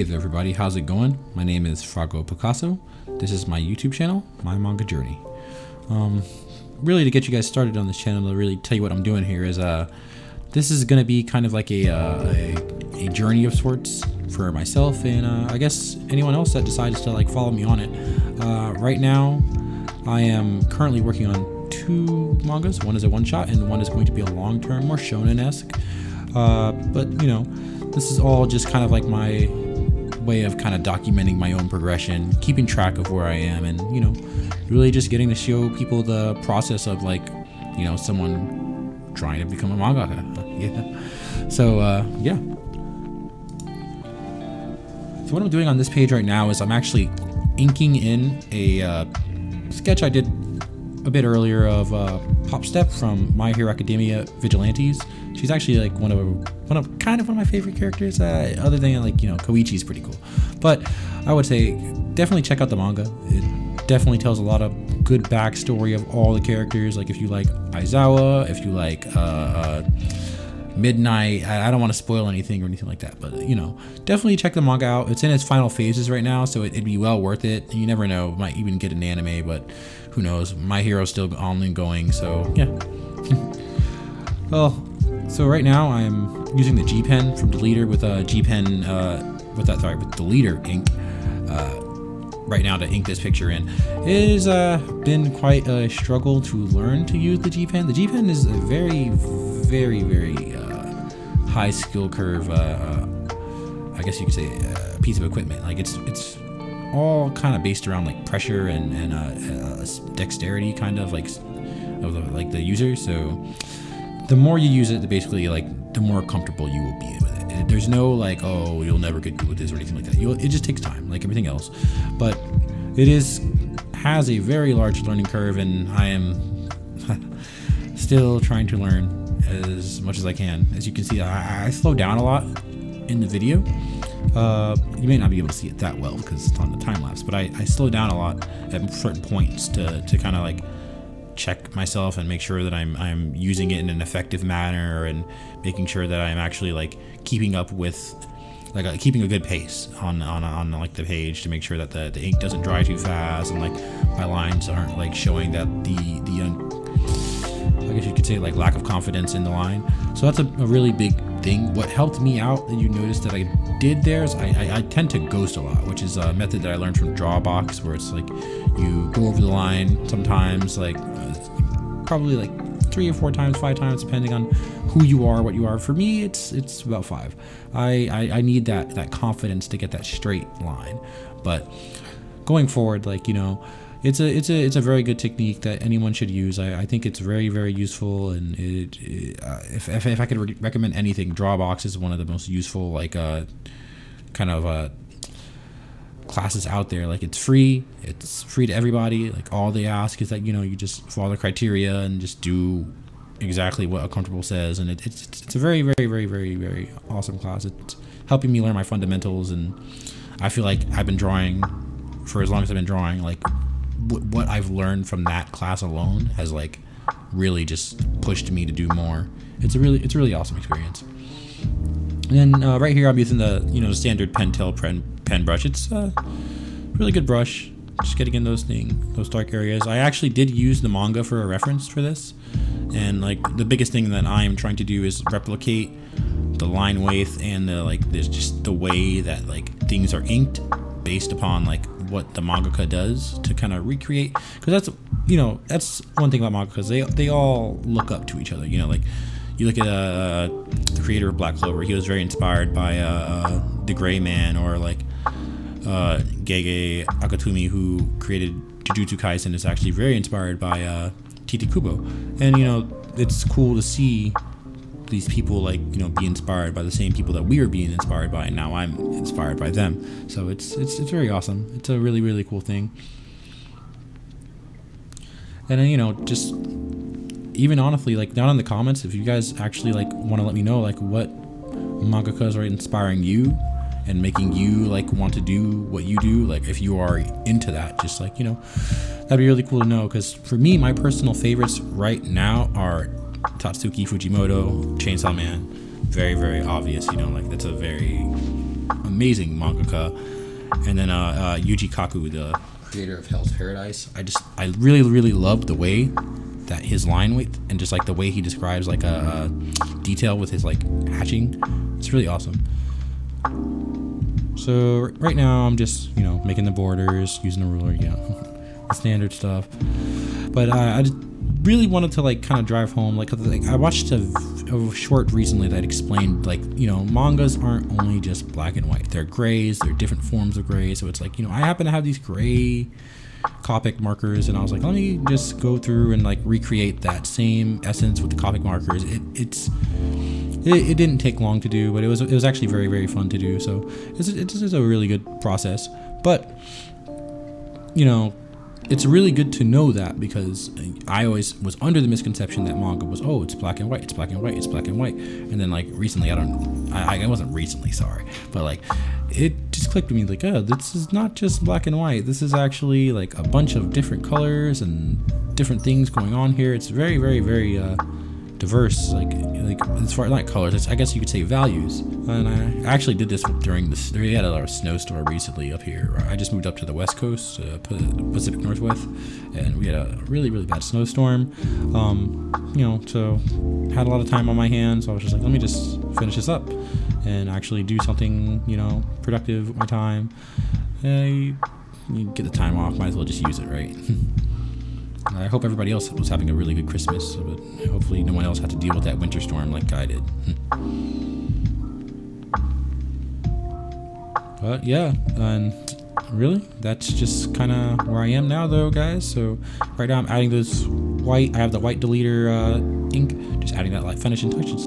Hey everybody, how's it going? My name is Frago Picasso. This is my YouTube channel, My Manga Journey. Really to get you guys started on this channel, to really tell you what I'm doing here is this is gonna be kind of like a journey of sorts for myself and I guess anyone else that decides to like follow me on it. Right now, I am currently working on 2 mangas. One is a one-shot and one is going to be a long-term, more shonen-esque. But you know, this is all just kind of like my way of kind of documenting my own progression, keeping track of where I am, and you know, really just getting to show people the process of like, you know, someone trying to become a mangaka. Yeah. So yeah. So what I'm doing on this page right now is I'm actually inking in a sketch I did a bit earlier of PopStep from My Hero Academia Vigilantes. She's actually like one of my favorite characters. Other than like, you know, Koichi's pretty cool, but I would say definitely check out the manga. It definitely tells a lot of good backstory of all the characters. Like if you like Aizawa, if you like Midnight, I don't want to spoil anything or anything like that, but you know, definitely check the manga out. It's in its final phases right now, so it'd be well worth it. You never know, might even get an anime, but who knows? My Hero's still ongoing, so yeah. Well, so right now I'm using the G pen from Deleter with G pen with Deleter ink right now to ink this picture in. It has been quite a struggle to learn to use the G pen. The G pen is a very high skill curve. I guess you could say piece of equipment. Like it's all kind of based around like pressure and dexterity, kind of like of the user. So the more you use it, basically like the more comfortable you will be with it. There's no like, oh, you'll never get good with this or anything like that. It just takes time, like everything else. But it has a very large learning curve, and I am still trying to learn as much as I can. As you can see, I slow down a lot in the video. You may not be able to see it that well because it's on the time lapse, but I slow down a lot at certain points to kind of like check myself and make sure that I'm using it in an effective manner, and making sure that I'm actually like keeping up with keeping a good pace on like the page, to make sure that the ink doesn't dry too fast, and like my lines aren't like showing that I guess you could say like lack of confidence in the line. So that's a really big thing. What helped me out that you noticed that I did there is I tend to ghost a lot, which is a method that I learned from Drawbox, where it's like you go over the line sometimes, like probably like 3 or 4 times, 5 times, depending on who you are, what you are. For me, it's about 5. I need that confidence to get that straight line. But going forward, like, you know, it's a very good technique that anyone should use. I think it's very useful, and if I could recommend anything, Drawbox is one of the most useful like kind of classes out there. Like it's free to everybody. Like all they ask is that, you know, you just follow the criteria and just do exactly what a comfortable says, and it's a very awesome class. It's helping me learn my fundamentals, and I feel like I've been drawing for as long as I've been drawing. Like what I've learned from that class alone has like really just pushed me to do more. It's a really awesome experience. And then right here I'm using the, you know, the standard Pentel pen brush. It's a really good brush, just getting in those dark areas. I actually did use the manga for a reference for this, and like the biggest thing that I am trying to do is replicate the line weight and there's just the way that like things are inked based upon like what the mangaka does, to kind of recreate, because that's, you know, that's one thing about mangakas, they all look up to each other. You know, like you look at the creator of Black Clover, he was very inspired by the Gray Man, or like Gege Akatumi, who created Jujutsu Kaisen, is actually very inspired by Tite Kubo. And you know, it's cool to see these people like, you know, be inspired by the same people that we were being inspired by, and now I'm inspired by them. So it's very awesome. It's a really cool thing. And then, you know, just even honestly, like down in the comments, if you guys actually like want to let me know like what mangakas are inspiring you and making you like want to do what you do, like if you are into that, just like, you know, that'd be really cool to know. Because for me, my personal favorites right now are Tatsuki Fujimoto, Chainsaw Man. Very obvious, you know, like that's a very amazing mangaka. And then Yuji Kaku, the creator of Hell's Paradise. I really loved the way that his line width and just like the way he describes like a detail with his like hatching. It's really awesome. So right now I'm just, you know, making the borders, using a ruler, you know, the standard stuff. But I just really wanted to like kind of drive home, like I watched a short recently that explained like, you know, mangas aren't only just black and white. They're grays, they're different forms of gray. So it's like, you know, I happen to have these gray Copic markers, and I was like, let me just go through and like recreate that same essence with the Copic markers. It didn't take long to do, but it was actually very fun to do. So it's just a really good process. But you know, it's really good to know that, because I always was under the misconception that manga was, oh, it's black and white, it's black and white, it's black and white. And then like recently, I wasn't recently, sorry, but like it just clicked with me like, oh, this is not just black and white. This is actually like a bunch of different colors and different things going on here. It's very diverse, like as far as not colors, I guess you could say values. And I actually did this during this. We had a snowstorm recently up here. I just moved up to the West Coast, Pacific Northwest, and we had a really bad snowstorm. You know, so had a lot of time on my hands. So I was just like, let me just finish this up and actually do something, you know, productive with my time. You get the time off, might as well just use it, right? I hope everybody else was having a really good Christmas, but hopefully no one else had to deal with that winter storm like I did. But yeah, and really, that's just kind of where I am now though, guys. So right now I'm adding those white, I have the white deleter ink, just adding that like finishing touches.